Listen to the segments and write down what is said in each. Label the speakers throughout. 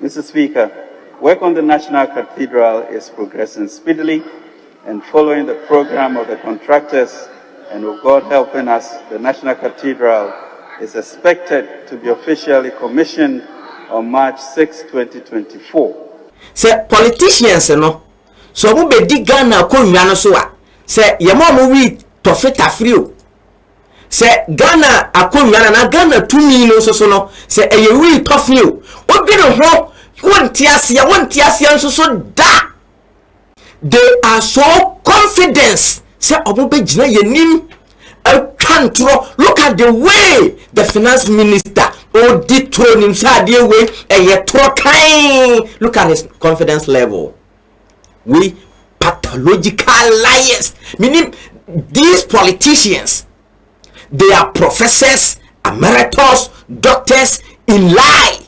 Speaker 1: Mr. Speaker, work on the National Cathedral is progressing speedily and following the program of the contractors, and with God helping us, the National Cathedral is expected to be officially commissioned on March 6, 2024.
Speaker 2: Say politicians no so mo be di Ghana ko nwa no so a say ye mo wi tofeta free say Ghana akonwa na Ghana 2 million so no say eye wi tofi o obi no ho wonti ase nso so da. They are so confident say obo be gina yenim control. Look at the way the finance minister did throw himself way look at his confidence level. We pathological liars, meaning these politicians, they are professors, emeritus, doctors in lie.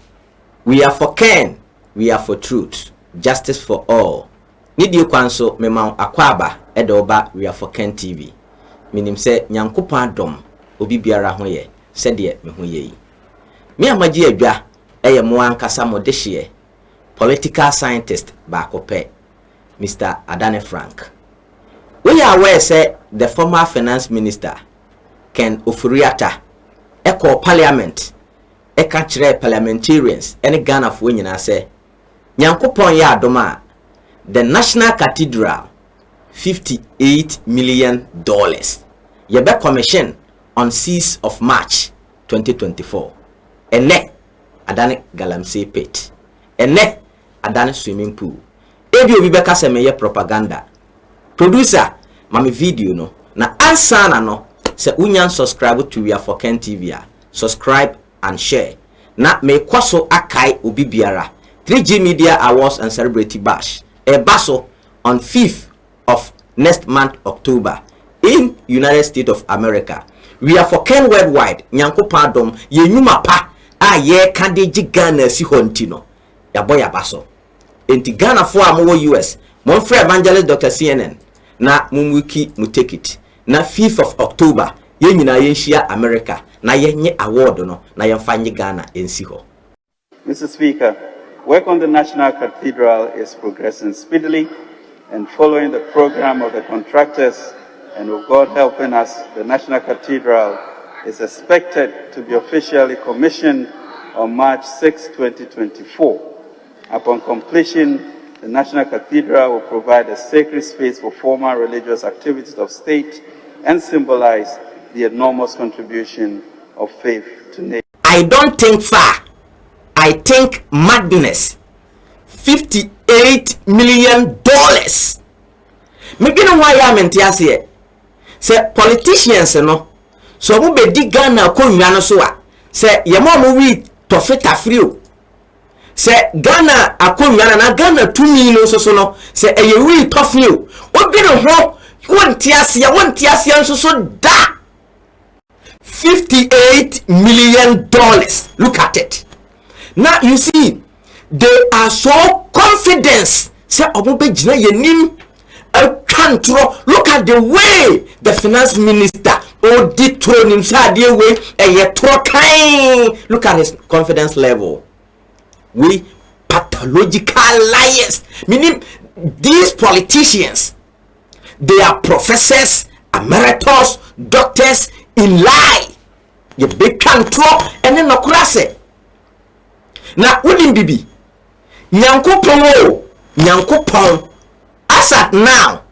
Speaker 2: We are for Ken, we are for truth, justice for all. Need you kwanso mema akwaba edoba, we are for Ken TV. Minim se nyankopon adom obi biara ho ye se de me ho ye yi me amaji adwa eye mo ankasa modehye political scientist ba kope Mr. Adane Frank. We are aware say the former finance minister Ken Ofuriata eko parliament e ka kire parliamentarians ene Ghana fo nyina se nyankopon ya adoma the National Cathedral $58 million. Yebe commission on 6th of March 2024. Ene adane Galamsey pit. Ene adane swimming pool. Ebi obi beka se meye propaganda. Producer, mami video no. Na ansana no. Se unyan subscribe to We Are For Ken TV. Subscribe and share. Na me kwaso akai obi biara. 3G Media Awards and Celebrity Bash. E baso on 5th of next month October in United States of America. We Are For Ken worldwide. Nyanko pardon ye nyuma pa a ye kandeji Ghana si hontino. Ya boy abaso. Enti Ghana for amowo US. Mon frère evangelist Dr. CNN na mumwiki mu take it. Na 5th of October ye nyina ye hia America na ye nye award no na ye mfanye Ghana ensi ho.
Speaker 1: Mr. Speaker, work on the National Cathedral is progressing speedily and following the program of the contractors, and with God helping us, the National Cathedral is expected to be officially commissioned on March 6, 2024. Upon completion, the National Cathedral will provide a sacred space for formal religious activities of state and symbolize the enormous contribution of faith to nature.
Speaker 2: I don't think far. I think madness. $58 million. Maybe no why I meant here. Say politicians no. So we be di Ghana ko nwa so a. Say ye mo wi tofeta free. Say Ghana akonnwa na Ghana 2 million so no. Say eye wi tofi o. Obi no ho wonti ase so da. $58 million. Look at it. Now you see, they are so confident. Say obobe gina yenim control. Look at the way the finance minister did throw himself the way look at his confidence level. We pathological liars, meaning these politicians, they are professors, emeritus, doctors in lie. You big control and then no class. Na wouldn't bibi nyankopon as at now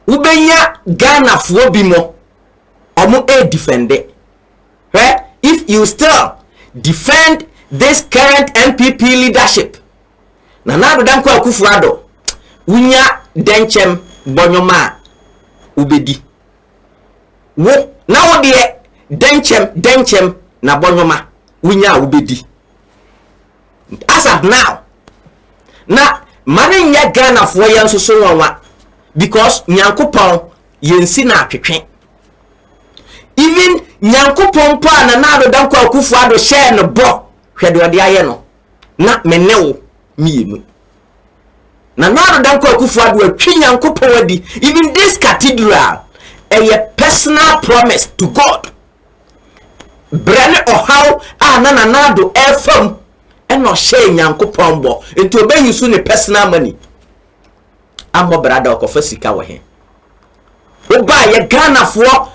Speaker 2: ubenya Ghana fo bimo omo defend it. Right? If you still defend this current MPP leadership na nado danko akufuado unya denchem bonyoma ubedi wo na wo de denchem na bonyoma unya ubedi. As of now, na mani nya Ghana for yan so wanwa because nyankopon yensi na atwetwe. Even nyankopon pa na nado danko akufu ado share no bo hwedo de aye no na menewo mienu na nado danko akufu ado atwi nyankopon wadi. Even this cathedral a personal promise to God. Brene or how na nado efam and no shame Yankopon bo into obey you soon a personal money. I'm more brother of Sika with him. Oh, buy a Ghana for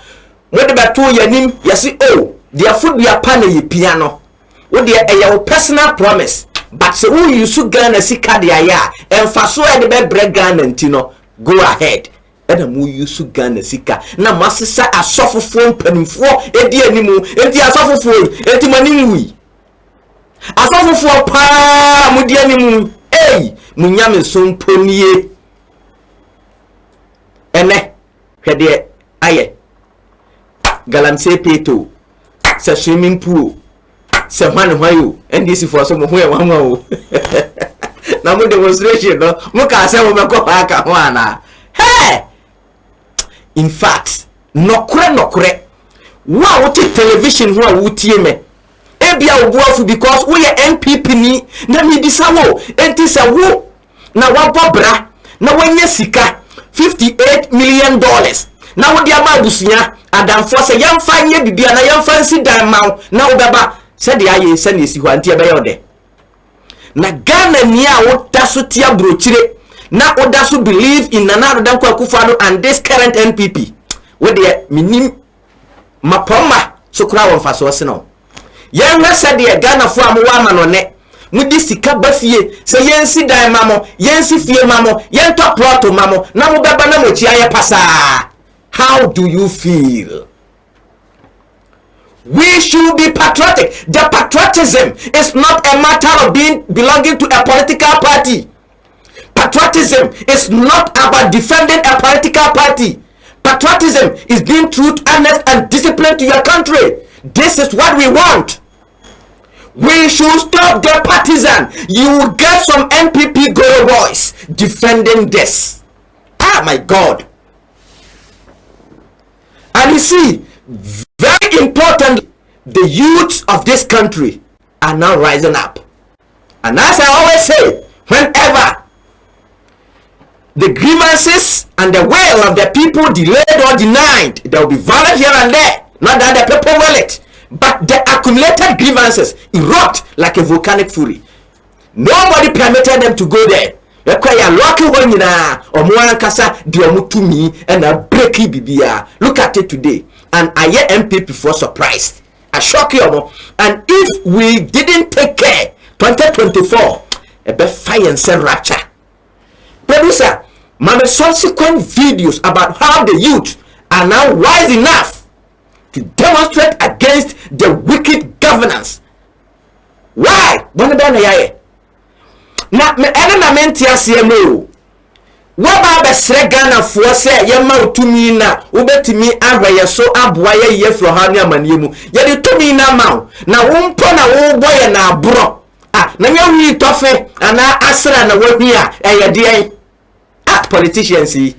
Speaker 2: what about 2 year name? Yes, oh, their food be a panel piano. What your personal promise. But so who you should Ghana Sika the aya and for so the bed bread Ghana and Tino. Go ahead. And a mu you should Ghana Sika. Now, Master a suffer phone penny for a dear nimu, and the suffer phone, and the money. A suffer for pa mudianimu, eh, Munyam soon pony. Ene hwede aye Galamsey peto se swimming pool se hwan and this for some who wan o na mo demonstration no mo ka se mo be ko aka ho ana hey in fact nokure wa wo television ho a wo tie me ebia wo boafu because we NPP ni na mi bisa wo enti se wo na wa bobra na wanya sika $58 million. Now what the abusunya adamfo say yamfa nye bibia na yamfa nsi dan maw na obeba said the aye send esi ho antie be yode na Ghana ni a wo daso tia brochire na odaso believe in Nana Addo Akufo-Addo and this current NPP we the minim mapoma so kura won faso se no yanga said the Ghana fo amwa ama no ne mudi sika bafie se yensi dan mamo yensi fie mamo yento ploto mamo na mo beba na mo chia ye pasa. How do you feel? We should be patriotic. The patriotism is not a matter of belonging to a political party. Patriotism is not about defending a political party. Patriotism is being true, honest, and disciplined to your country. This is what we want. We should stop the partisan. You will get some NPP Goro boys defending this. Ah, my God. And you see, very important, the youth of this country are now rising up. And as I always say, whenever the grievances and the will of the people delayed or denied, there will be violence here and there. Not that the people will it. But the accumulated grievances erupt like a volcanic fury. Nobody permitted them to go there. Look at it today. And I hear MPP for surprised. I shock you. And if we didn't take care, 2024, a bit fire and send rapture. Producer, my subsequent videos about how the youth are now wise enough to demonstrate against the wicked governance. Why? Na me ene na mentia CMO. Waba be sre Ghana fo se ye ma utumi na ubetimi ahwe so aboa ye fro ha ne amane mu. Ye de tumi na ma na wo mpo na wo boye na abro. Ah, na ye wi tofe ana asra na wahi a ye de politicians yi.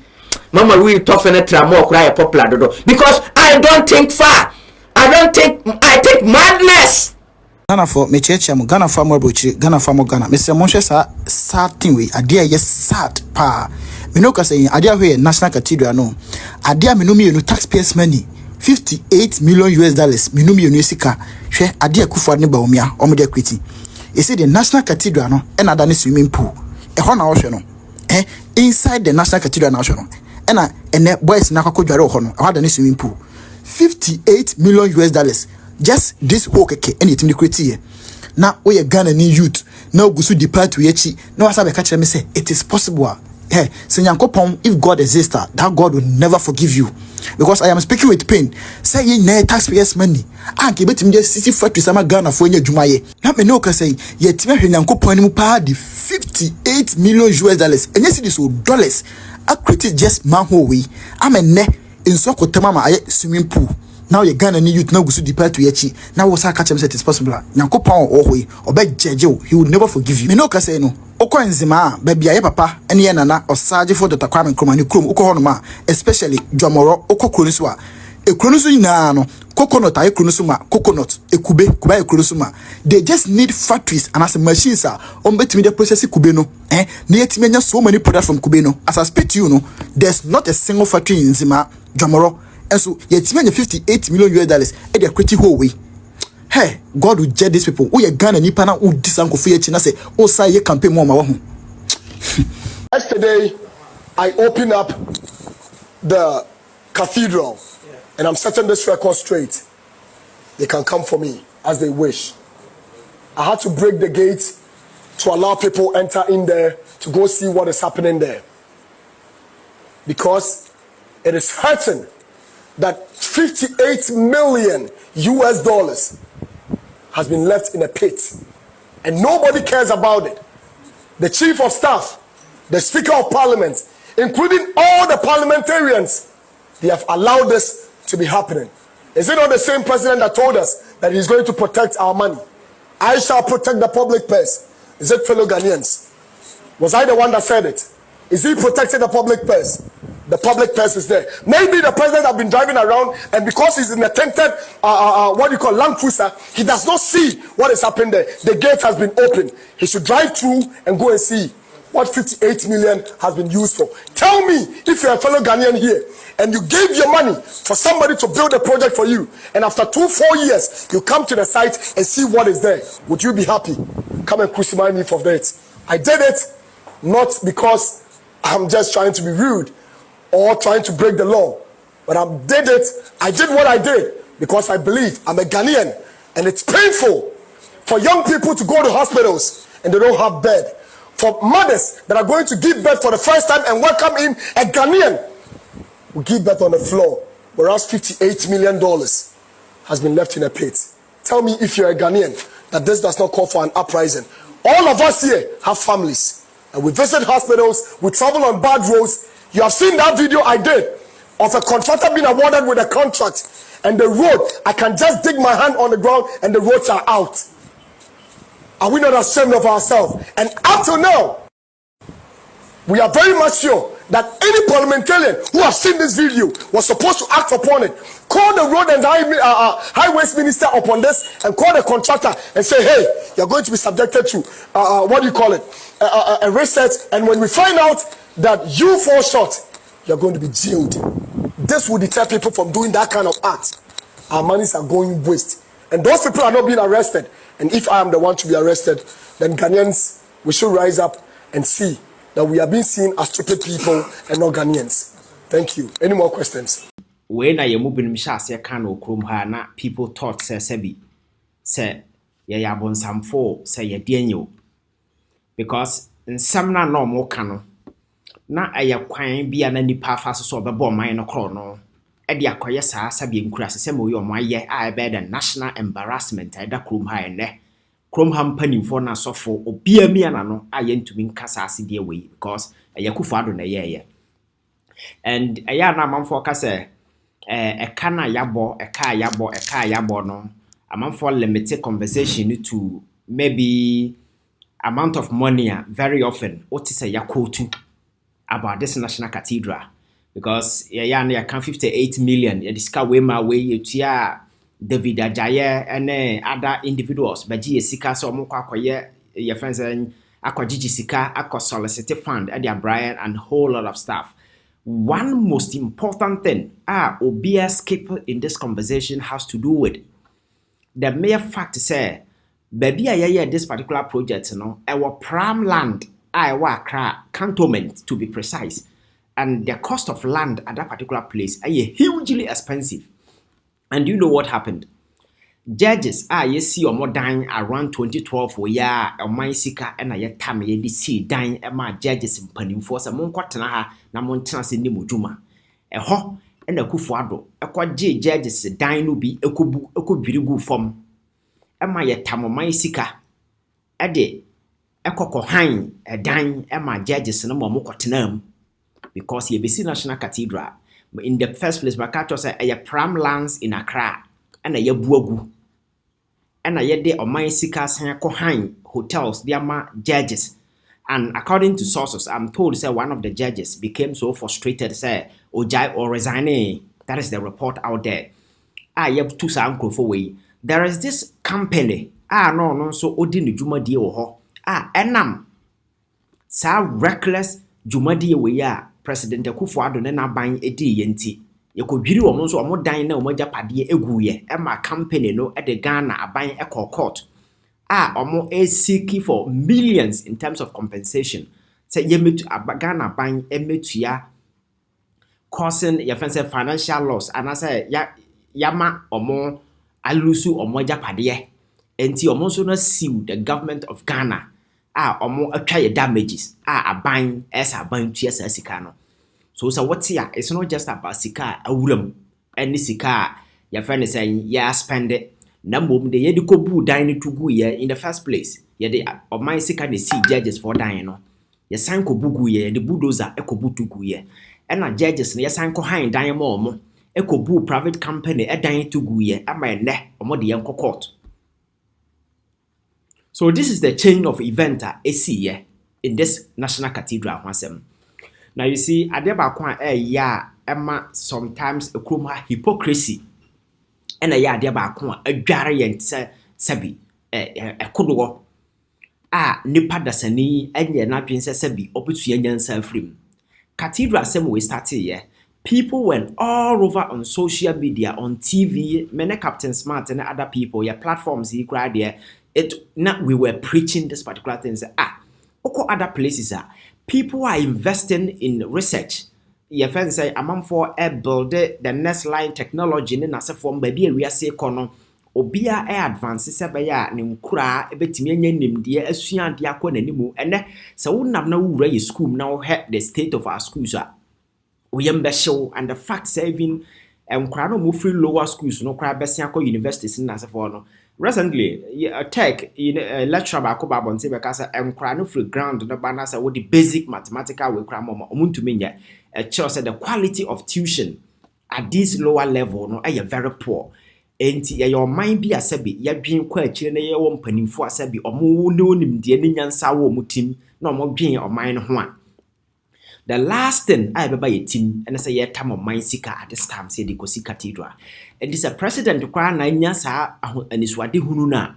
Speaker 2: Mama we tough na tramo okra popular dodo because I don't think far. I think madness.
Speaker 3: Ghana for me church am Ghana for more bochi Ghana for more Ghana. Mr. Monshe sad thing we adia yes sad pa. Me no ka say adia we National Cathedral no. Adia me no me no taxpayers money $58 million. Me no me no sika. Hwe adia Akufo-Addo ne ba omia omo de equity. You see the National Cathedral no e na da ne swimming pool. E ho na wo hwe no. Inside the National Cathedral na wo hwe no. And boys na kwakodware ho no e ho da ne swimming pool. $58 million. Just this whole keke anything create here. Now we Ghana ni youth. Now go to depart to yechi. Now as I catch me say it is possible. Hey, say Nyankopon, if God exists, that God will never forgive you. Because I am speaking with pain. Say ye na taxpayers money. Anke betim just city factory sama Ghana for nye dwumaye. Na me no ka say ye time hwe Nyankopon ni pa di $58 million. And yes it is so dollars. I created just manhole we. Amene in so kotemama aye swimming pool. Now you Ghana ni youth now go to depart to yechi. Now what's catch him say it is possible. Nyankopon ohwe obe jeje he will never forgive you. Me no ka say no. Oko enzima baby aye papa ene ye nana osaje for Dr. Kwame Nkrumah ni krom oko hono ma especially Dwamoro oko kronusu a ekronusu nyina no coconut aye kronusu ma coconut ekube kuba aye kronusu ma they just need factories and as machines are on betimi the process kube no na yetimi anya so many products from kube no as I speak to you no there's not a single factory in Zima Dwamoro and so yetimi anya $58 million e dey create whole way Hey, God will judge these people. Who you Ghana nipa na who disanko for ye china say, oh say ye campaign more ma
Speaker 4: Yesterday, I opened up the Cathedral, and I'm setting this record straight. They can come for me as they wish. I had to break the gates to allow people enter in there to go see what is happening there. Because it is hurting that 58 million US dollars has been left in a pit and nobody cares about it. The chief of staff, the speaker of parliament, including all the parliamentarians, they have allowed this to be happening. Is it not the same president that told us that he's going to protect our money? I shall protect the public purse. Is it fellow Ghanaians? Was I the one that said it? Is he protecting the public purse? The public purse is there. Maybe the president has been driving around, and because he's in a tented, what you call Land Cruiser, he does not see what is happening there. The gate has been opened. He should drive through and go and see what 58 million has been used for. Tell me, if you're a fellow Ghanaian here and you gave your money for somebody to build a project for you, and after 2-4 years you come to the site and see what is there, would you be happy? Come and crucify me for that. I did it not because I'm just trying to be rude or trying to break the law, but I did what I did because I believe I'm a Ghanaian, and it's painful for young people to go to hospitals and they don't have bed. For mothers that are going to give birth for the first time and welcome in a Ghanaian who give birth on the floor, whereas $58 million has been left in a pit. Tell me, if you're a Ghanaian, that this does not call for an uprising. All of us here have families, and we visit hospitals, we travel on bad roads. You have seen that video I did of a contractor being awarded with a contract, and the road, I can just dig my hand on the ground and the roads are out. Are we not ashamed of ourselves? And up till now, we are very much sure that any parliamentarian who has seen this video was supposed to act upon it. Call the road and highways minister upon this, and call the contractor and say, hey, you're going to be subjected to a research, and when we find out that you fall short, you're going to be jailed. This will deter people from doing that kind of act. Our monies are going waste, and those people are not being arrested. And if I am the one to be arrested, then Ghanaians, we should rise up and see that we are being seen as stupid people and not Ghanaians. Thank you. Any more questions?
Speaker 2: When I am moving Mishas, can okrum ha na people thought say ya bon some for say ya dienyo. Because in some na normal cano na aya kwan bia na nipa fa so obebo man no kro no. E dia koye saa sabi nkura se mo yo moye a be the national embarrassment I da krom ha ene krom ha mpanimfo na sofo obia mi ana no aye ntumi nkasa ase de we because yakufu ado na ye and aya na amamfo ka se eka na yabo eka no amamfo limit conversation to maybe amount of money very often what is a yakotu about this national cathedral. Because ya can 58 million ya diska we ma we yetua David Ajaye and other individuals but ji sika so mo kwakoye your friends akogigi sika solicit fund at their Brian and whole lot of stuff. One most important thing obia skip in this conversation has to do with the mere fact say baby this particular project our prime land Accra cantonment to be precise. And the cost of land at that particular place are hugely expensive. And you know what happened? Judges you see or more dying around 2012 where a my sika and a time ye see dying my judges in Panim for some monquatana na montans in Nimujuma. A ho and a kufuado, a quad judges dying will be a could be good form. Am I a tam of my sika? A day a coco hine a dying and my judges no more moquatanum. Because you be see National Cathedral. But in the first place, Bakato say a pram lands in Accra and a buogu. And a yede or my sikas hine hotels, they are judges. And according to sources, I'm told say one of the judges became so frustrated, say, Ojai or resign. That is the report out there. You have two uncle for way. There is this company. No, so Odin Juma deal ho. Enam. Sa reckless Juma deal we are. President Akufo-Addo na ban edi yenti yɛkɔdwiri wɔn nso wɔn dan na wɔn agyapadeɛ eguiɛ ɛma company no ɛde Ghana aban ɛkɔ court wɔn seeking for millions in terms of compensation sɛ yɛmɛtu Ghana aban ɛmɛtua causing yɛfɛn financial loss anaasɛ yama wɔn alusu wɔn agyapadeɛ enti wɔn nso na sue the government of Ghana wɔn atwa yɛ damages aban ɛsɛ aban tua saa sika no. So what here? It's not just about sika awuram and sika your friend is saying yeah spend it. Number the yediko bu dine to go ye in the first place. Yeah, the of my sika they see judges for dying no. Ye sanko bugu ye the bulldozer eko butu gu ye. And a judges ye sanko high dying more eko bu private company a dying to go ye am my ne or more the uncle court. So this is the chain of event ye in this national cathedral once. Now you see, adeba kwa emma sometimes a chroma hypocrisy. And a adeba kwa a variant sabi a kudo. Nipa dasani and ye napin sabi opportunity self-free. Cathedral same way started here. People went all over on social media, on TV, many Captain Smart and other people, your platforms he cried there. We were preaching this particular thing. Oko other places people are investing in research. Your friends say, among for build the next line technology in a form, baby, we are say, Cono, Obia air advances, Sabaya, Nimkura, a bit me nim, dear, a swean diacon anymore, and so wouldn't have no raise school now, had the state of our schools. We am show and the fact saving and crano move free lower schools, no cry Bessiaco universities in Nasafono. Recently, a tech in a lecture about Cobabon Sebacasa and Crano free ground the banasa with the basic mathematical with Cramoma Omuntuminya. A child said the quality of tuition at this lower level no are very poor. And your mind be a sebi, ya being quite chilling a woman penning for a sebi or more known him the Indian sour mutim, no more being or mine one. The last thing I ever buy a team and I say a time of mine seeker at this time, said the Kosi Cathedral. And it's a president to cry 9 years and it's what the Hununa.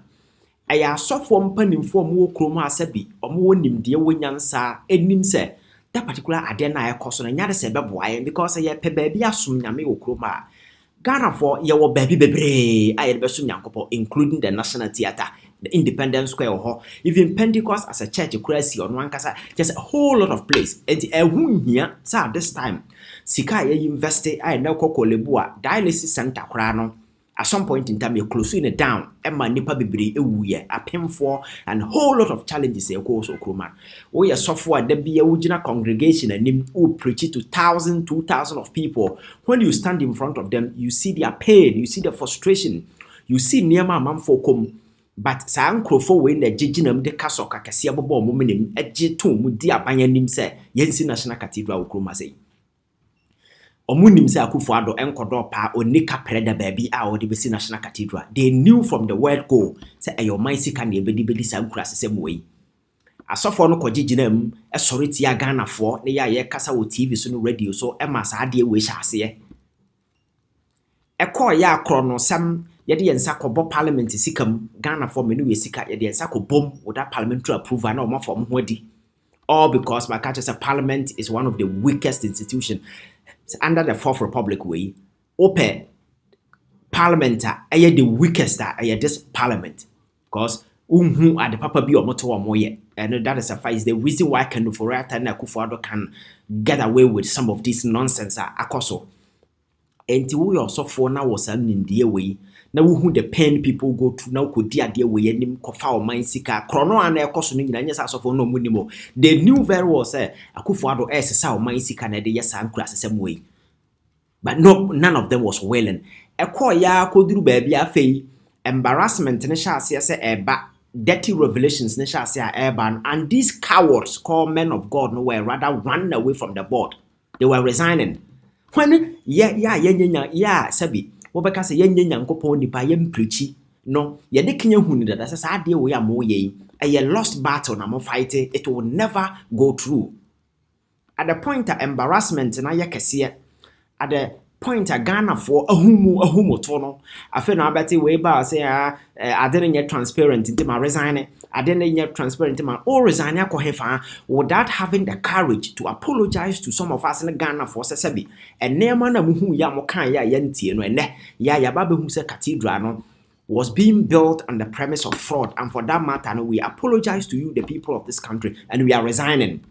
Speaker 2: I saw from penning for more chroma sebi or more nim dear winyansa and nim say that particular adena I cost on another sebab because I have baby assume yami o chroma. Ghana for your baby I had besum yankopo, including the National Theatre. The Independence Square or even Pentecost as a church crazy on one casa, just a whole lot of place. And a wound here, sir, this time. Sika University, I know Coco Lebua, dialysis center crano. At some point in time, you're closing it down, and my nipa bibri a pin for and whole lot of challenges a course of Kroma. We are software, there be a original congregation and him who preach it to 1,000, 2,000 of people. When you stand in front of them, you see their pain, you see the frustration, you see near my mom for come. But San Crofo when the jijinum de Casoca Cassia Bobo Muminim, a jitum, dear Banyanim say, Yensi National Cathedral Croma say. Omunim say Akufado and Kodopa or Nika Preda baby or the Bessie National Cathedral. They knew from the word go, say a your mind can be bedi Sam Crass the same way. I saw for no cojijinem, a sorry tia Ghana for, near Casa with TV soon radio, so Emma Sadia wish I say. A call ya chrono some. Yadi and Sako Bob Parliament sikam Ghana for menu sika yadi and Sako bomb without parliamentary approval no more from Wedi. All because my country's parliament is one of the weakest institutions under the Fourth Republic way. Open parliament are the weakest this parliament. Because who are the papa be or moto or moye. And that is suffice the reason why can for right and Akufo-Addo can get away with some of this nonsense akoso. And we also for now was in the way. Now who the pain people go to now could dear way and kofa or mind sika chrono and a costing in yes of no minimo. They knew very well say Akufo-Addo as a sow mind sika and the yes and class the same way. But none of them was willing. A call ya could do baby a fee, embarrassment and a shall say dirty revelations and shall say airban, and these cowards called men of God nowhere rather run away from the board. They were resigning. When sabi. Wobeka se yenye nyankopon nipa yem preachi no ye de kenya hunu da say sa de we am ye a lost battle na mo fight it will never go through at the point of embarrassment na ye kese at the point a Ghana for a humo tono. I feel now better way by say I didn't get transparent into my resign. I didn't get transparent into my all resign without having the courage to apologize to some of us in Ghana for Sesabi. And near man who yamokan ya yenti no ene ya yababe who say cathedral no was being built on the premise of fraud, and for that matter, no, we apologize to you, the people of this country, and we are resigning.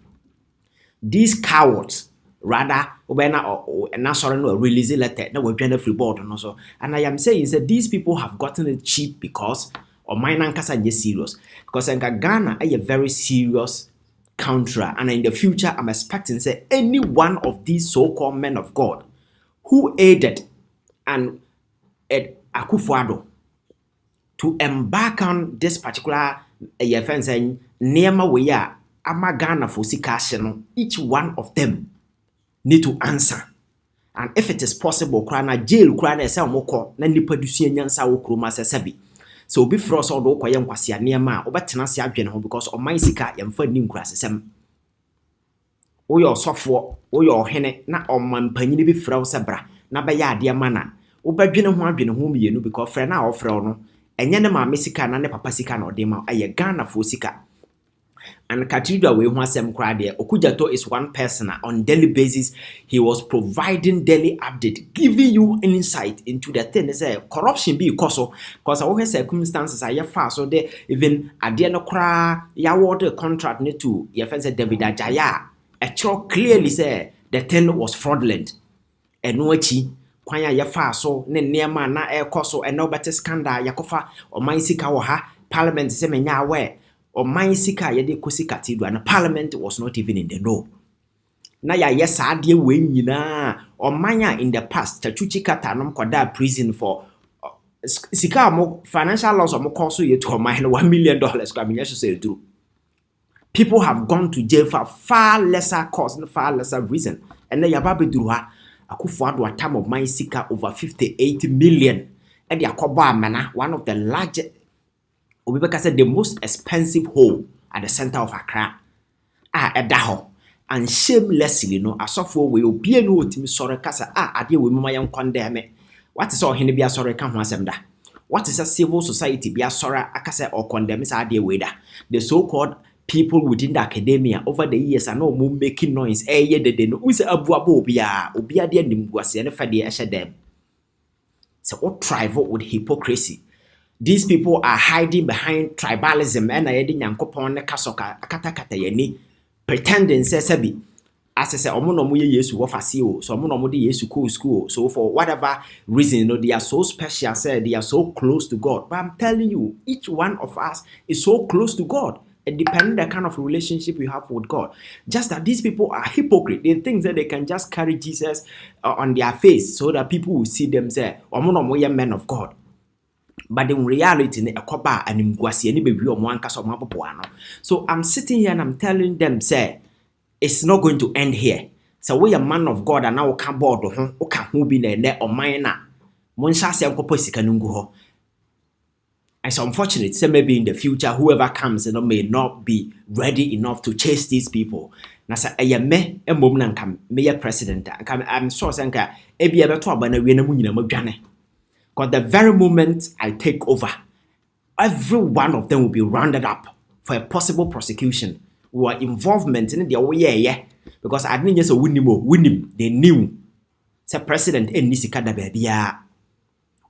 Speaker 2: These cowards, rather, not sorry, no, release a letter, no, we're going to free board, and also, and I am saying is that these people have gotten it cheap because, or mine and Kasa is serious, because Ghana is a very serious country, and in the future, I'm expecting say any one of these so-called men of God who aided and Akufo-Addo to embark on this particular Nema way ama Ghana for sikasheno, each one of them need to answer. And if it is possible, krana jail krana esa omoko na nipa dusua nyansa wo kroma sesabi. So be for us all do kwaya nkwase nema obetena se adwene ho because oman sika yemfa ni nkura sesem. Oyo sofo, oyo ohene na omampanyini bi fra wo sebra na be ya ade mana. Obadwene ho adwene ho mienu because fra na ofra no enye ne ma mesika na ne papa sika na odema aye Ghana for sika. And Cathedral we want some crowd there. Okujato is one person on daily basis. He was providing daily update, giving you insight into the thing. Say corruption be cause I want circumstances are fast so they even at the end of cry ya water contract need to your friend said David Ajaya. A chalk clearly say the thing was fraudulent. And no chi kwanya ya fast so ne near na air coso and no better scandal yakofa or my sika ha parliament say me nya where. Or my sika yede kosi Cathedral and parliament was not even in the know. Na ya yes adie we nyina or manya in the past tachuchi kata no kwada prison for sika mo financial loss or mo cost you to mine $1 million kwa me say true. People have gone to jail for far lesser cause and far lesser reason. And then yababe duha Akufo-Addo a time of my sika over 58 million. And yakoba mana one of the largest Obibeka said the most expensive home at the center of Accra. Edaho. And shamelessly, no, asofo we obi no otimi sore kasa ade we mama yan condemn. What is all hene bia sore ka ho asem da? What is a civil society bia sore akasa or condemn sa ade we da? The so-called people within the academia over the years are no more making noise. Ye de no we say abuabo obi ade nimguase ne fade ehye dem. So what tribal with hypocrisy? These people are hiding behind tribalism and I didn't yankopon ne kasoka akatakata yani pretending say sabi as I say omo no ye Yesu wo fase o so omo no de Yesu ko school so for whatever reason they are so special say they are so close to God, but I'm telling you each one of us is so close to God. It depends on the kind of relationship you have with God. Just that these people are hypocrite. They think that they can just carry Jesus on their face so that people will see them say omo no ye men of God. But in reality, so I'm sitting here and I'm telling them, say, it's not going to end here. So we are man of God and now can board who be there or mine. It's unfortunate, so maybe in the future, whoever comes may not be ready enough to chase these people. Nasa me a moment come me president. I'm so sanka ebi ever to abana we na munyina madwane. Because the very moment I take over, every one of them will be rounded up for a possible prosecution or involvement in the way. Because I didn't just win him, they knew. Say president and Nisikada baby.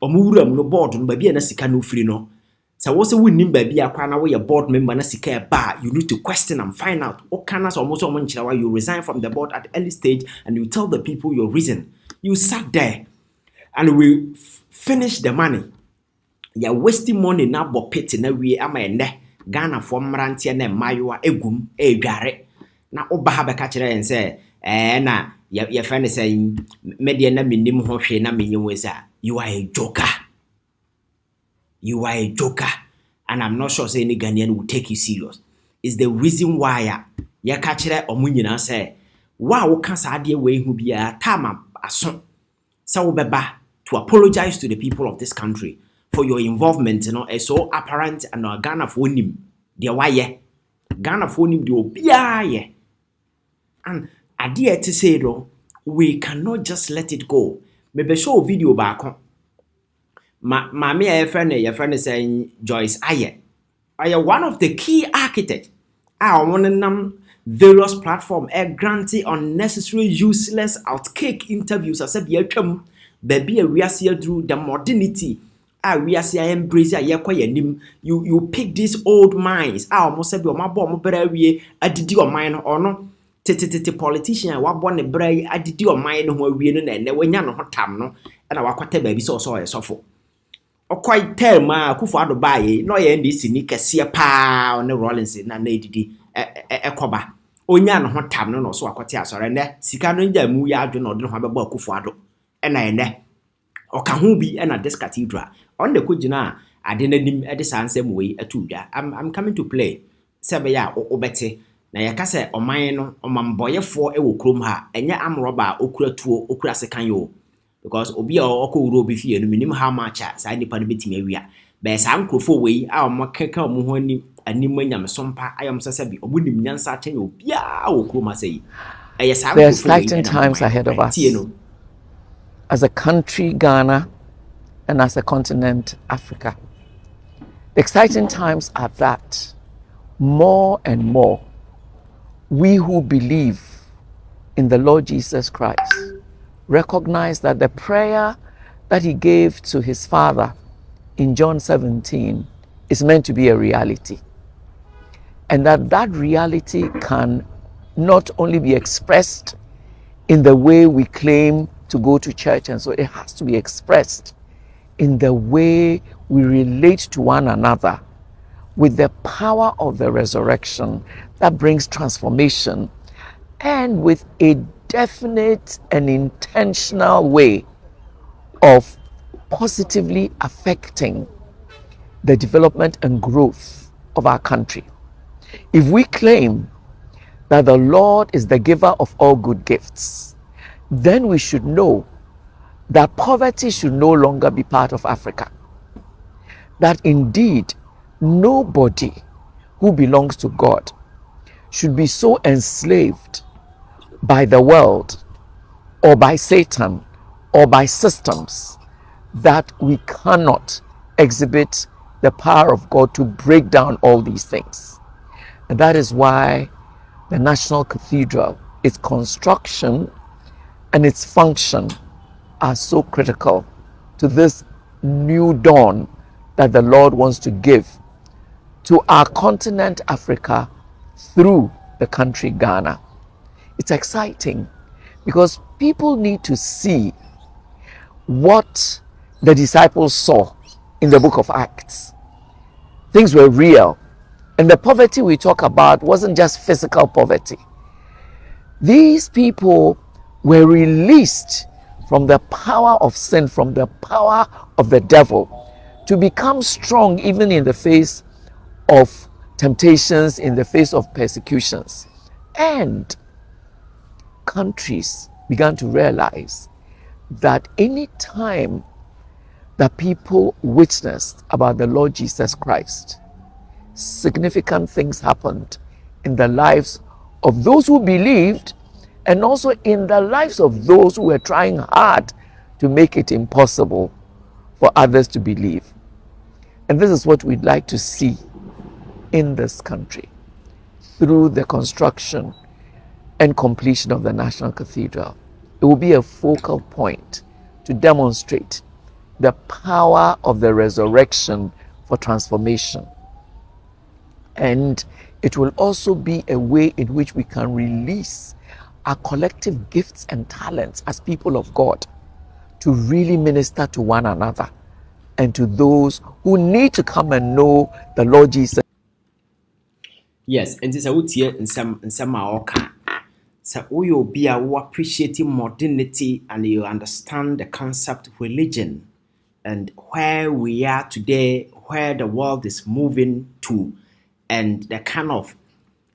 Speaker 2: Omuram no board no baby and Sika no free no. So what's a winning baby? I can't away a board member and Sika bar. You need to question and find out what can us almost why you resign from the board at the early stage and you tell the people your reason. You sat there and we finish the money. You're wasting money now, but pity na we am a Ghana for Marantia and Mayua egum gare. Now Oba have a catcher and say, na your friend is saying, Media na minim hoshe na minyuza. You are a joker. You are a joker. And I'm not sure say any Ghanaian will take you serious. It's the reason why ya catcher or munina say, wow, can't idea way who be a tama a son. So beba. To apologize to the people of this country for your involvement, is so apparent and Ghana for him. Dear why Ghana for him do and I dare to say though, we cannot just let it go Maybe show video back on. Mammy, a friend is saying Joyce Aye. I am one of the key architects. I want to various platform granting unnecessary useless outcake interviews. I said, baby, we are here through the modernity. We are here embrace you pick these old minds. I almost said, my bomb, but we did your mind or no. Politician, what born a bray, I did your mind who we and they were not time no, and our quarter baby so for. Or quite tell ma Kufuado buy no ye ndi sini kese pa on the Rollins na edidi ekoba onya no ho tam no so akwate asore ne sika no nja mu ya adwo no de ho abeba Kufuado na ene oka ho bi na this cathedral on the kugina ade nanim e de sansem we atuda I'm coming to play sebe ya obete na ye ka se oman no omamboyefo e wo krom ha enya amroba okura tuo okura sekan yo. Because obi a okowuro bi fie no minim how much sa nipa no betimi awia be sa nkrofo wei a omokeka omo ho anim anyam sompa ayam sese bi obunim nyansa atenya obi a okroma sei eye sa
Speaker 5: There are exciting times ahead of us as a country, Ghana, and as a continent, Africa. The exciting times are that more and more we who believe in the Lord Jesus Christ recognize that the prayer that he gave to his father in John 17 is meant to be a reality. And that reality can not only be expressed in the way we claim to go to church, and so it has to be expressed in the way we relate to one another with the power of the resurrection that brings transformation, and with a definite and intentional way of positively affecting the development and growth of our country. If we claim that the Lord is the giver of all good gifts, then we should know that poverty should no longer be part of Africa. That indeed nobody who belongs to God should be so enslaved by the world or by Satan or by systems that we cannot exhibit the power of God to break down all these things. And that is why the National Cathedral, its construction and its function are so critical to this new dawn that the Lord wants to give to our continent, Africa, through the country Ghana. It's exciting because people need to see what the disciples saw in the book of Acts. Things were real. And the poverty we talk about wasn't just physical poverty. These people were released from the power of sin, from the power of the devil, to become strong even in the face of temptations, in the face of persecutions. And countries began to realize that any time that people witnessed about the Lord Jesus Christ, significant things happened in the lives of those who believed, and also in the lives of those who were trying hard to make it impossible for others to believe. And this is what we'd like to see in this country through the construction and completion of the National Cathedral. It will be a focal point to demonstrate the power of the resurrection for transformation. And it will also be a way in which we can release our collective gifts and talents as people of God to really minister to one another and to those who need to come and know the Lord Jesus.
Speaker 2: Yes, and this I would hear in some oka. So we be who appreciating modernity and you understand the concept of religion and where we are today, where the world is moving to, and the kind of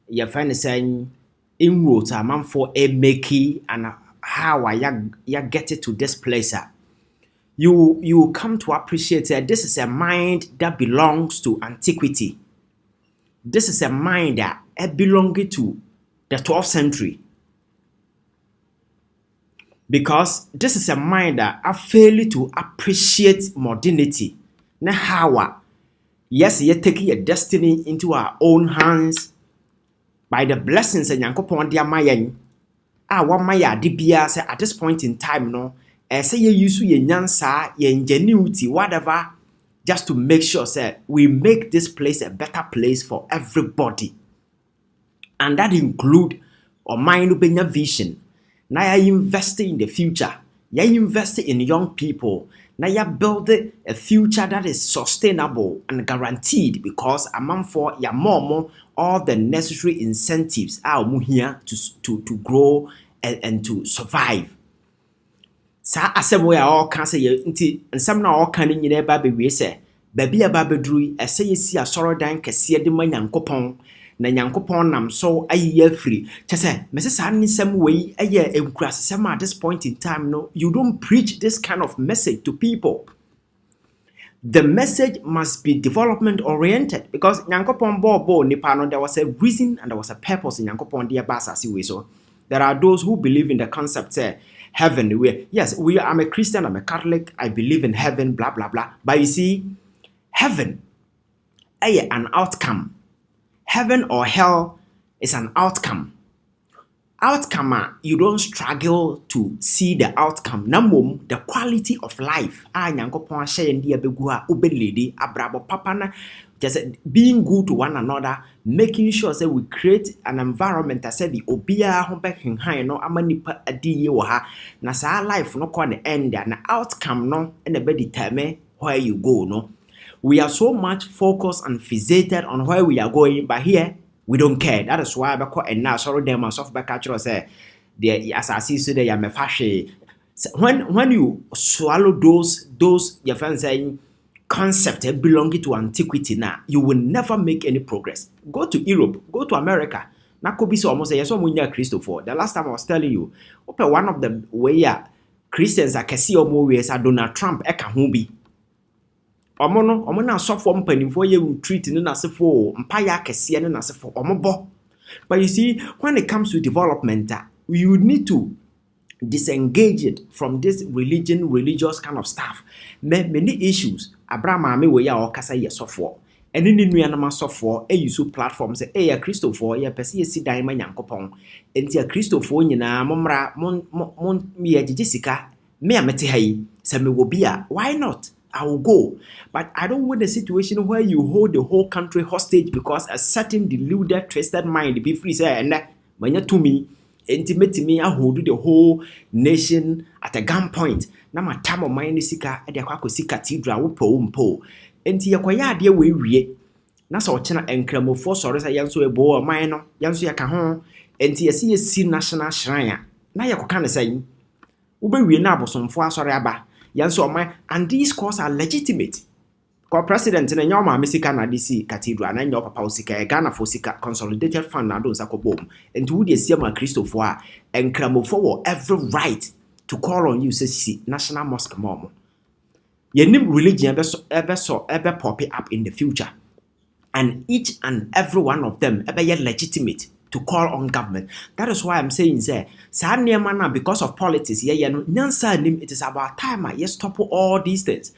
Speaker 2: you're finally saying inroads a man for a makey and how I get it to this place. You come to appreciate that this is a mind that belongs to antiquity. This is a mind that belongs to the 12th century.
Speaker 6: because this is a mind that I fail to appreciate modernity. Na how yes, you're taking your destiny into our own hands by the blessings and yankopon dia mayen. What maya dibia say at this point in time, no, say you use your nyansa, your ingenuity, whatever, just to make sure say we make this place a better place for everybody. And that include or mind vision. Now you invest in the future. You invest in young people. Now you build a future that is sustainable and guaranteed because among for your mom all the necessary incentives are here to grow and to survive. Sa asem we all can say nti nsem na all kan nyina ba be we say baby aba bedru ese yesi asorodan kese de manyankopon na nyankopon nam so ayi afiri chese mese sa nsem we aye enkurasem at this point in time no you don't preach this kind of message to people. The message must be development oriented because nyankopon bo nipa no there was a reason and there was a purpose in nyankopon dia ba asase we so there are those who believe in the concept say heaven where yes I'm a Christian, I'm a Catholic, I believe in heaven, blah blah blah, but you see heaven an outcome. Heaven or hell is an outcome. You don't struggle to see the outcome. Namum, the quality of life. Nyankopon share ndia begua ubelidi abrabo papana. Just being good to one another, making sure that we create an environment that said the obia hombeking high no amanipa adi ha na sa life no kwa the end na outcome no and be determine where you go no. We are so much focused and fixated on where we are going, but here we don't care. That is why I call and now sorry them and soft back culture say the as I see so they are fashion. When you swallow those your friends saying concept belonging to antiquity now, you will never make any progress. Go to Europe, go to America. Na could be so almost say so munya Christopher. The last time I was telling you, one of the way Christians are kasi omo we are Donald Trump eka humbi. Omo na sofo mpanimfo ye retreat no na sefo mpaya kese no na sefo omobo. But you see, when it comes to development, you need to disengage it from this religious kind of stuff. Many issues Abraham ame we ya okasa ye sofo. Eni ni nuanama sofo e use platforms e ya Christopher ya pese ye si dan ma nyankopon. Enti ya Christopher nyina momra mon me agigisika me amete hayi se me wo bia why not? I will go. But I don't want a situation where you hold the whole country hostage because a certain deluded, twisted mind be free say and manya to me, intimate me, I hold the whole nation at a gunpoint. Na my time of mind is sika at the Cathedral po. Enti yakwaya de we na so chena enkramo for sorry say yanso e bo man no yanso yaka ho enti yesi yesi national shrine na yakoka ne say wo be wie na abosomfo asori aba yanso man and these calls are legitimate. Ko president na nyoma mesika na DC Cathedral na nyo papa osika Ghana for sika consolidated fund na do sakobom enti wo de sia ma Christopher a enkramo for every right to call on you say national mosque mom. Yenim religion ever pop up in the future. And each and every one of them ever yet legitimate to call on government. That is why I'm saying say because of politics, it is about time I stop all these things.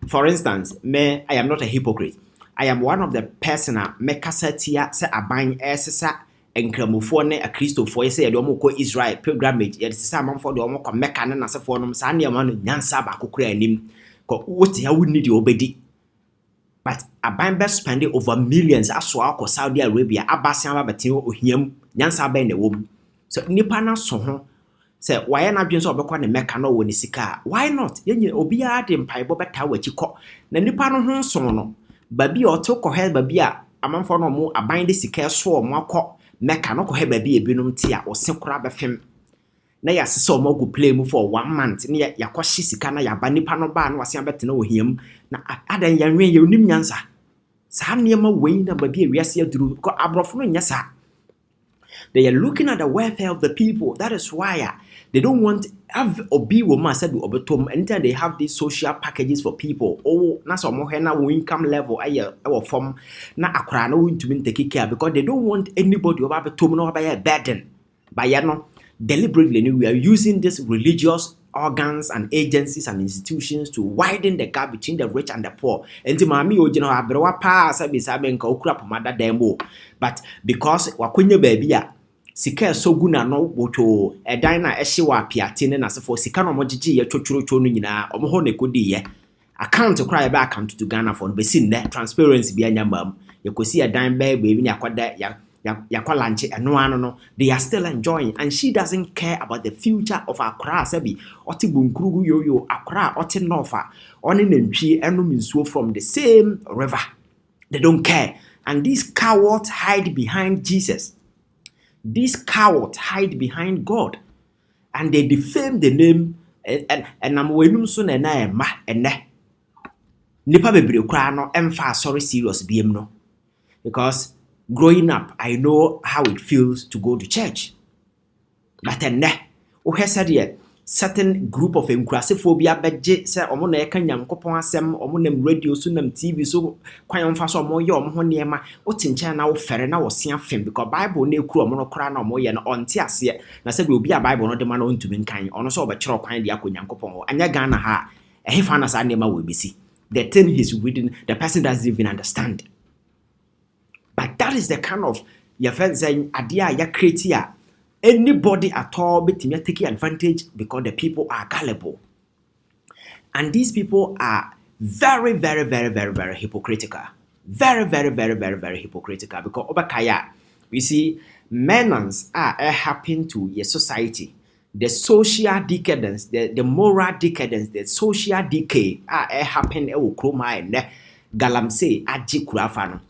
Speaker 6: For instance, I am not a hypocrite. I am one of the person make kasetia say aban esesa enkramofo a Christopher say the omo Israel pilgrimage. It is some for the omo Mecca na se for no sa nneema no nyansa ba kokura anim. Ko what ya would need obedi. But a bank spending over millions as well for Saudi Arabia, Abbasian Batio or him, Yansa Ben the womb. So Nipana Soho say, why not just overcome the mechano when it's car? Why not? Yen Obia in Piboba Tower Chico, the Nipano Sono, Baby or Toko Head Babia, a month for no more, a bind this care so more cock, mechano have baby a binum tia or Sincrab of him. Na so mo go play mu for 1 month na ya kwashi sika na ya ba nipa no ba na wase abete na ohiem na adan ya nwen ya onim nyansa sa niema wei na ba bia wiase aduru ko abrofo no nyasa. They are looking at the welfare of the people. That is why they don't want have obi woman said obetom anytime they have these social packages for people. Oh na so mo he na income level aye form na akra na won tumi take care because they don't want anybody oba betom no oba ya burden. By no deliberately we are using these religious organs and agencies and institutions to widen the gap between the rich and the poor. And the mami ojino abrewa pa sabi sabi nka okura pomada demo. But because wakunye baby ya sika so guna no woto edan na ehye wa piate ne na sefo sika no mogigi ye twotworo no nyina omo ne kodi ye account cry ba account to Ghana for be sin ne transparency bi anyamam ye kosi edan ba baby ni akwada yakwalanche eno ano no they are still enjoying, and she doesn't care about the future of Accra sabi oti bunkrugu yoyo Accra oti nofa oni nentwi enum nsuo from the same river. They don't care, and these cowards hide behind Jesus. These cowards hide behind God, and they defame the name and I'm wenum so na na ma ene nipa bebre kra no emfa sorry serious biem no, because growing up I know how it feels to go to church. But ene o hesade certain group of enkrasephobia beje se omo na eka nyankopon asem omo nam radio so nam TV so kwan mfa so omo ye omo ho niema o tincha na wo fere na wo sea fem, because Bible na ekuru omo no kra na omo ye no onte ase na se obi a Bible no de ma na ontumi nkan ono so obekere kwan de akonyankopon ho anya Ghana ha ehefa na sa niema we bisi. The thing he's reading, the person doesn't even understand. But that is the kind of your friend saying idea ya create here. Anybody at all be taking advantage because the people are gullible. And these people are very, very, very, very, very hypocritical. Very, very, very, very, very hypocritical. Because Obakaya, you see, menace are happening to your society. The social decadence, the moral decadence, the social decay are happening in Okroma and Galamsey at Jikurafano.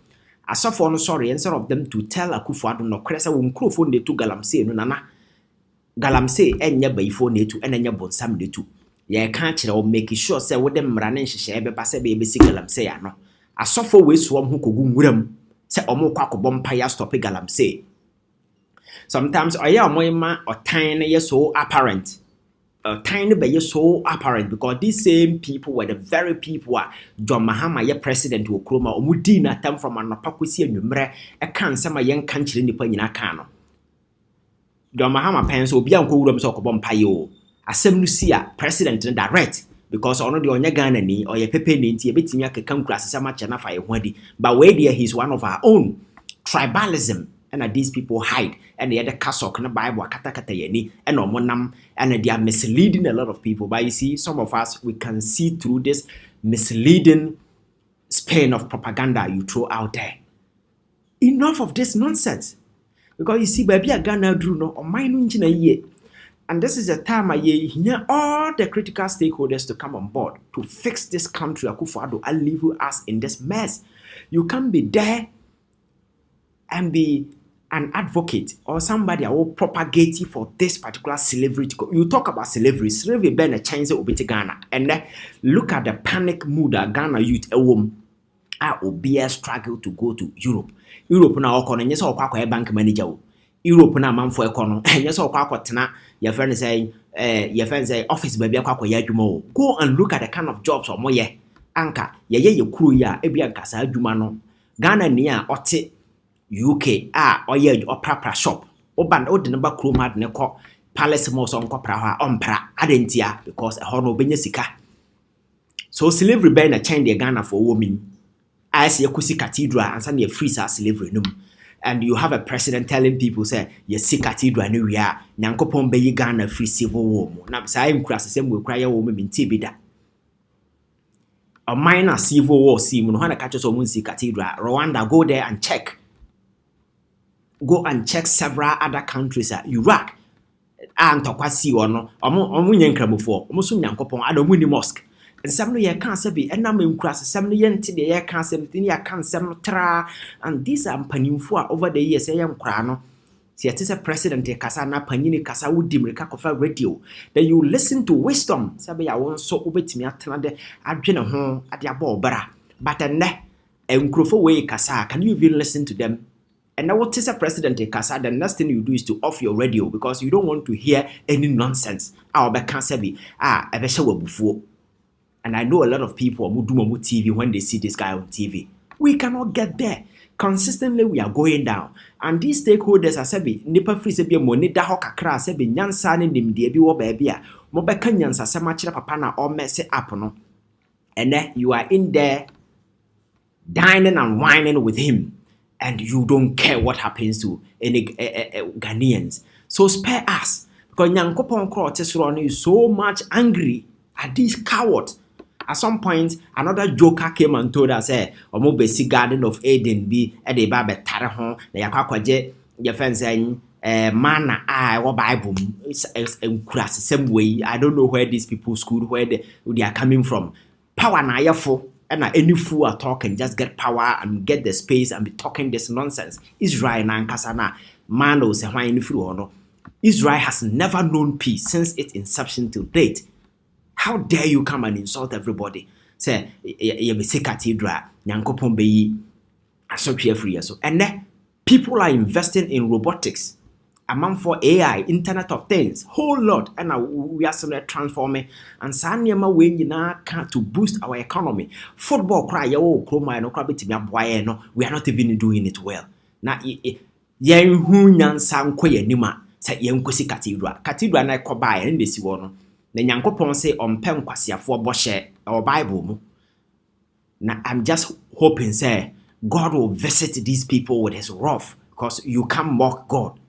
Speaker 6: I saw for no sorry, instead of them to tell Akufo-Addo no cresa won crofo ne to Galamsey no nana. Galamsey enya bayfo ne to enya bonsam ne to. Ye kan kire o make sure say wo dem mra ne nhyehyɛ be ba se be si Galamsey ano. Asofo we so ho kogu nwuram se omo kwa kobom pa ya stop Galamsey. Sometimes oya omoyima otan ne so apparent. Tiny be so apparent because these same people were the very people John Mahama ye president wo kroma omudi na tam from anapakwesi anwumre e kan sama yen kan kire nipa nyina kan no. John Mahama pen so obi anko wuram so okobom paye o asem no si a president no direct, because ono de onya Ghana ni oye pepe ni nti e betimi akeka nkurasesa ma che na fa ye ho adi, but where there he's one of our own. Tribalism. And these people hide, and the other castle na Bible kata yani and omonam, and they are misleading a lot of people. But you see, some of us we can see through this misleading span of propaganda you throw out there. Enough of this nonsense, because you see, baby, a Ghana drew no or mine in a year, and this is the time I hear all the critical stakeholders to come on board to fix this country. Akufo-Addo and leave us in this mess. You can't be there and be an advocate or somebody who will propagate for this particular slavery. You talk about slavery been a chance of Ghana, and look at the panic mood that Ghana youth will be a struggle to go to Europe. Europe now and yes, a bank manager. Europe now man for economy, and yes, your friend say office baby go and look at the kind of jobs or more anka ye crew ya ebi ankasa adwuma Ghana near ote UK oye opera shop oban odi number chroma de ne ko palace mo so nkopra ho ompra adentia because ho no benya sika. So slavery be na change the Ghana for women as ye kusi cathedral and san ye free slavery num, and you have a president telling people say ye see cathedral no we are nyankopon be Ghana free civil war mo na say nkurasesem we kra ye wo me ntibida a minor civil war see mo no na catch so mo see cathedral. Rwanda, go there and check. Go and check several other countries. Iraq and Tokwasi or no, omo nyankramofo, omo so nyankopon adomu ni mosque. And some no ye can say be enam nkras, some no yenti de ye can say thing ye can some tra, and these are panimfo over the years ye nkra no. See it is a president kasa na panini kasa wudi mreka kofa radio. Then you listen to wisdom. Sabe ya won so obetimi atena de adwene ho ade aba obara. But enne enkrofo we kasa, can you even listen to them? And now what is a president kasa? The next thing you do is to off your radio because you don't want to hear any nonsense. And I know a lot of people who do TV when they see this guy on TV. We cannot get there. consistently we are going down. And these stakeholders are saying, nipa free say be money da ho kakra say be nyansa ne nimde bi wo ba bia mo be ka nyansa se ma kire papa na o mess up no. And then you are in there dining and whining with him, and you don't care what happens to any Ghanaians. So spare us, because Nyankopon Krotesron is so much angry at these cowards. At some point, another joker came and told us, "Omo basic Garden of Eden be at the Bible Tarahon, the Yakwaje, your friends saying, man, I or Bible, it's the same way. I don't know where these people school, where they are coming from. Power na yafo. And any fool are talking, just get power and get the space and be talking this nonsense. Israel and Kasana, man say why any fool. Israel has never known peace since its inception till date. How dare you come and insult everybody? Say, you be say Cathedral, Nyankopon be asopia free so. And then people are investing in robotics, among for AI, Internet of Things, whole lot, and we are still transforming. And Sanyama we na to boost our economy. Football cry yo chroma no crabby no, we are not even doing it well. Na yen hu nyansa nko yanima say yen kwesi Cathedral na koba en desi wo no. Na Nyankopon say ompem kwasiafo boshe or Bible mu. Na I'm just hoping say God will visit these people with his wrath, because you can't mock God.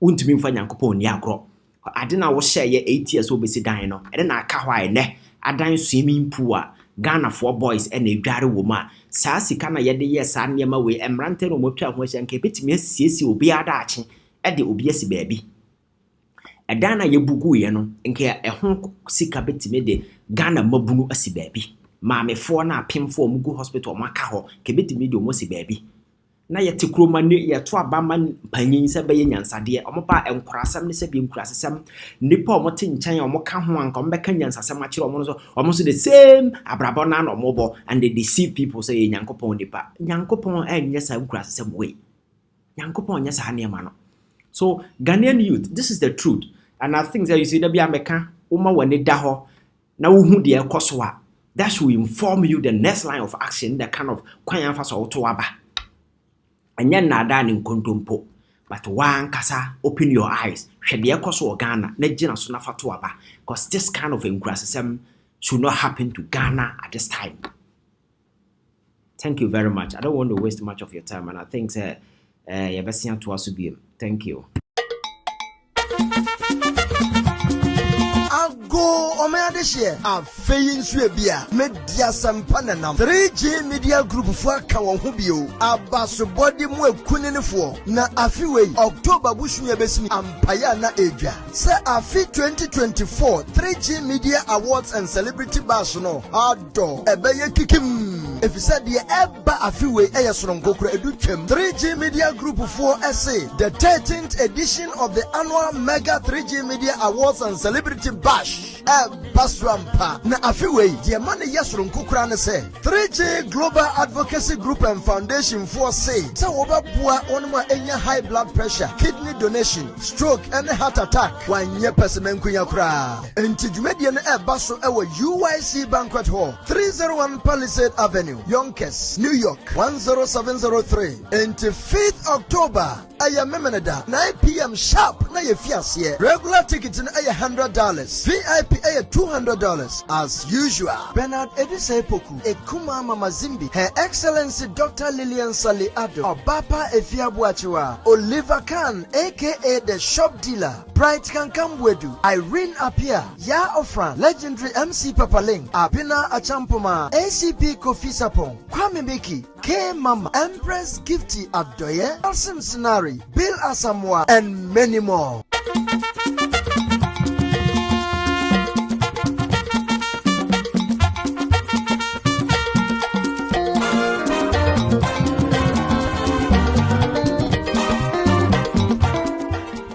Speaker 6: Untimi mfa Nyankopon ni agro. Ade na wo share ye 8 years obesi dan no. Ade na aka hwa ene adan swimming pool a Ghana for boys and a dware wo ma. Saa sika na ye de ye saa niema we emrante no motwa ho hye nka betimi asiesi obi ada ache e de obi asi baabi. Eda na ye bugu ye no nka ehon sika betimi de Ghana mabunu asi baabi. Maamefo na apemfo omugu hospital maka ho ke betimi de omosi baabi. Na yete kroma ne yeto abama panyin se be nyansade omopa enkorasam ne se bi enkorasam nipa omote nchan omoka ho anka ombeka nyansasam a kire omo the same abrabo na no mobo, and they deceive people say Nyankopon nipa Nyankopon enye sa enkorasam we Nyankopon nya sa ne ma no. So Ghanaian youth, this is the truth, and I think that you see that be ameka uma wani da ho na wo hu de ekoso a that should inform you the next line of action, the kind of kwan fa so to aba. Anya nada ni nkontompo, but one kasa open your eyes hwede ekoso Ghana na gina so na fato aba, because this kind of engrasism should not happen to Ghana at this time. Thank you very much. I don't want to waste much of your time, and I think you best to us be. Thank you.
Speaker 4: Go omea this year. I'm faying Swabia, Media Sampananam, 3G Media Group for Kawahubio, Abaso Body Mwe Kunin for Na Afiwe, October Bushmia Besmi, and Payana Asia. Say Afi 2024 3G Media Awards and Celebrity Basono, Ado, Ebeye Kikim. If you said the Ebba Afiwe Ayason Gokra Educhem, 3G Media Group 4SA, the 13th edition of the annual Mega 3G Media Awards and Celebrity Bash. Baswampa na afiwe ye mane yesron kokura ne say 3G Global Advocacy Group and Foundation for say obabua onuma enya high blood pressure, kidney donation, stroke and heart attack wanye person kunya kura enti dwumedie no baso ewo UYC Banquet Hall 301 Palisade Avenue, Yonkers, New York 10703 enti 5th October aya memeneda 9 p.m. sharp na ye fiasie. Regular ticket na aya $100, VIP aya $200 as usual. Bernard Edise Poku, Ekuma Mama Zimbi, Her Excellency Dr. Lillian Sali Ado, Obapa Efiabuachua, Oliver Khan aka the shop dealer, Bright Kankambwedu, Irene Apia, Ya Ofran, legendary MC Papaling, Abina Achampoma, ACP Kofi Sapon, Kwame Miki, K Mama, Empress Gifty Adoye, Alsim Sinari, Bill Asamoah, and many more.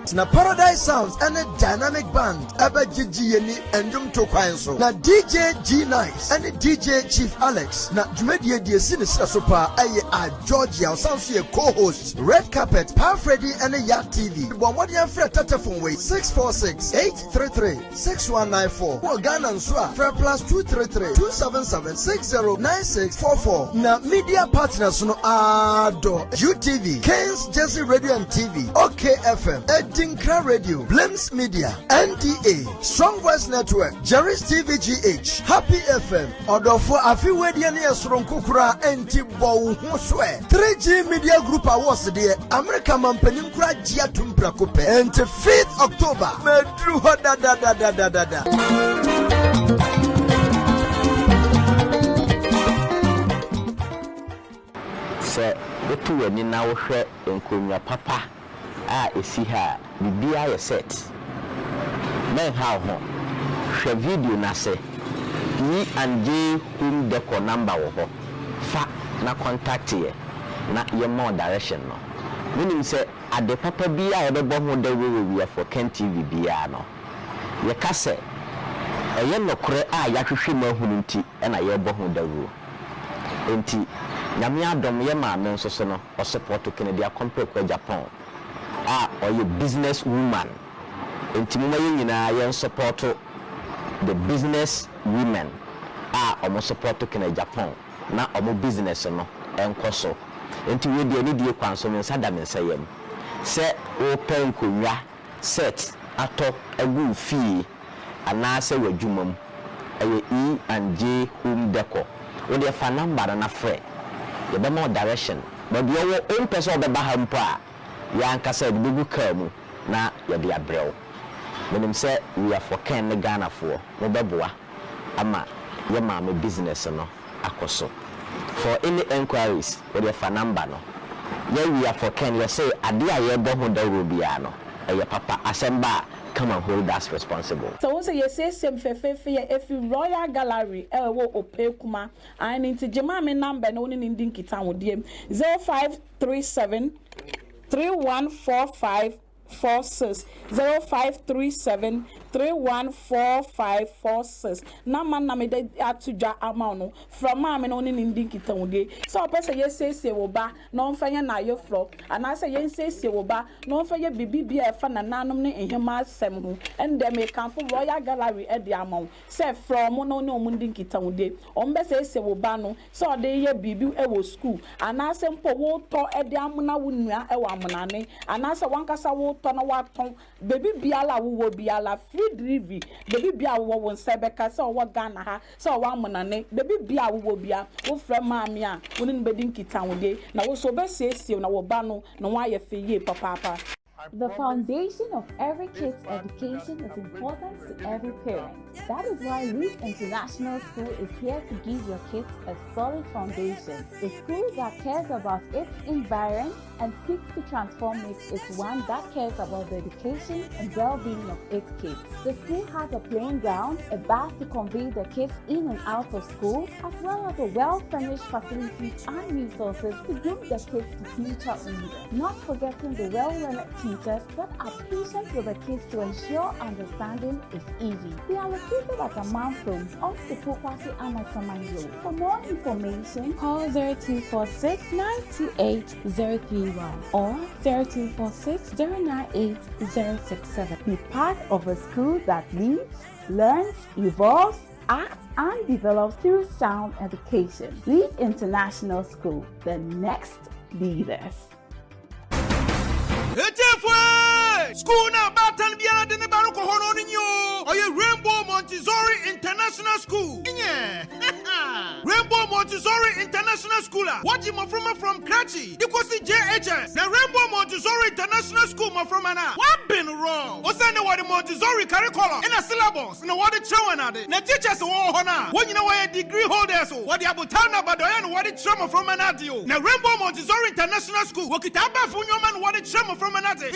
Speaker 7: Sounds. Na Paradise Sounds and a dynamic band. Aba Gigi and Dum to Kwanso. Na DJ G Nice and DJ Chief Alex. Na Jumedia de Sinis Sopa a Georgia sounds your co-host. Red Carpet, Power Freddy and a Yacht TV. Wamadian Fred Telephone way 646-833-6194. Or Ghana and Swa Fred plus 233-277-609644. Na media partners no Ado UTV, Keynes Jesse Radio and TV, OKFM, Edinkra Radio, Blims Media, NDA, Strong Voice Network, Jerry's TVGH, Happy FM, Odofo Afiwedian Yasron Kukura, Enti Bow Hoswe, 3G Media Group Awards there, America Mampeninkra Giatum Prakope, and 5th October, Medru da.
Speaker 8: Sɛ wotu w'ani na wohwɛ nkonnwa papa a esi ha bibia yɛ set men how ho hwɛ video na sɛ ni anje home decor number wo ho fa na contact ye na ye more direction no meaning sɛ ade papa bia ye bɛbɔ ho da we for Ken TV bia no ye ka sɛ ɛyɛ nokore a yahwehwɛ mu ahunu nti na ye bɔ ho da we enti nyame adom ye ma men so no o support to Canada compare kwa Japan or you business woman enti mo ye nyina ye support the business women omo support to Canada Japan na omo business no enkoso enti we de ni die kwanso men sada men sayem se o pen konwa set ato agu fee ana se wadwumam eye E&J home decor we de fa number na frɛ you be more direction but you own person be baham pa ya anka say the bugu kamu na ya be abrɛw menim say we are for Ken Ghana for no beboa ama ye ma me business no akoso for any enquiries with your phone number no we are for Ken you say ade a ye bo ho da robia no e papa asemba come and hold us responsible.
Speaker 9: So once you say same if you Royal Gallery wo opekuma and into Jemame number no ni ndin kita wo dem 0537 314546 0537 314546 na man na me de atuja amount no from ma me no ni ndin kita wo de so person ye say wo ba no mfanya na yo fro ana say ye say wo ba no mfanya bibibia e fa na nanom ne ehema asem ho and dem e kan for Royal Gallery e de amount say from no ni omu ndin kita wo de on be say wo ba no so de ye bibi e wo school ana say mpo wo to e de amuna wo nua e wa amunane ana say wankasa wo to na wa ton baby biala wo biala free delivery baby bia wo won sebeka say wo Ghana ha say wo amunane baby bia wo bia wo fra maami a wo ni bedin kita wo de na wo so be siesie na wo ba no na wa ye feye papa.
Speaker 10: The foundation of every kid's education is important to every parent. That is why Leap International School is here to give your kids a solid foundation. The school that cares about its environment and seeks to transform it is one that cares about the education and well-being of its kids. The school has a playing ground, a bus to convey the kids in and out of school, as well as a well-furnished facilities and resources to groom the kids to future leaders. Not forgetting the well-learned teachers that are patient with the kids to ensure understanding is easy. They are located at Amanfrom off the Pokwasi Amasaman Road. For more information, call 0246 928 031 or 0246 098 067. Be part of a school that leads, learns, evolves, acts, and develops through sound education. Lead International School, the next leaders.
Speaker 11: School now batan biara de ne baro ko hono ni yo oye Rainbow Montessori International School yeah Rainbow Montessori International School what you from Krachi because JHS the Rainbow Montessori International School from ana what been wrong what's that what the Montessori curriculum in a syllabus no what the trauma na the teachers wo hona when you know why degree holders what the abutana badoyan what the trauma from ana dio na Rainbow Montessori International School what kitaba funyo man what the trauma from ana dio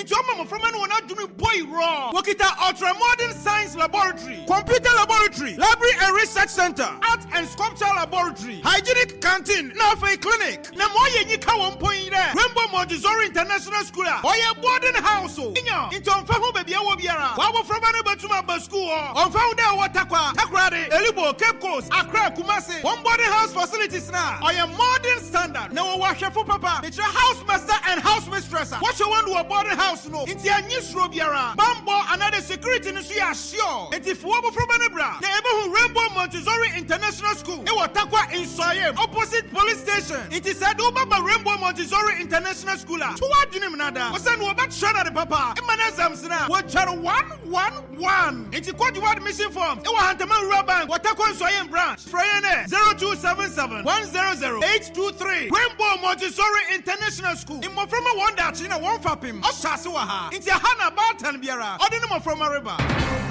Speaker 11: from ana not doing boy wrong. Wakita ultra modern science laboratory, computer laboratory, library and research center, art and sculpture laboratory, hygienic canteen, now for a clinic. Na moye nyika 1 point there. Rainbow Montessori International School. Oye boarding house. Into ɔmfa ho baabi a wɔ biara wɔabɔfraba no bɛtumi aba school hɔ ɔmfa ho dɛ wɔ takrade elibo cape coast accra kumase wɔn boarding house facilities na ɔyɛ modern standard na wɔwɔ ahwɛfo papa mekyerɛ house master and house mistress a wɔhyɛ wɔn wɔ boarding house no nti anyi suro biara bambɔ another security no so yɛ assure nti fo wɔbɔfraba no bra na ɛbɛhu Rainbow Montessori International School ɛwɔ takwa Nsoyem opposite police station nti sɛ de wobɛba Rainbow Montessori International School a to wadwenem nada wɔsɛ no wɔbɛkyerɛ na de papa ɛma no exams no a wɔkyɛre 111 nti kɔgye admission forms ɛwɔ Hantama Rural Bank wɔtakwa Nsoyem branch frɛ yɛn 0277 100 823 Rainbow Montessori International School mmɔframa wɔn daakye na wɔn fapem ɔhyɛ ase wɔ ha nti aha na baatan biara ɔde ne mmɔframa reba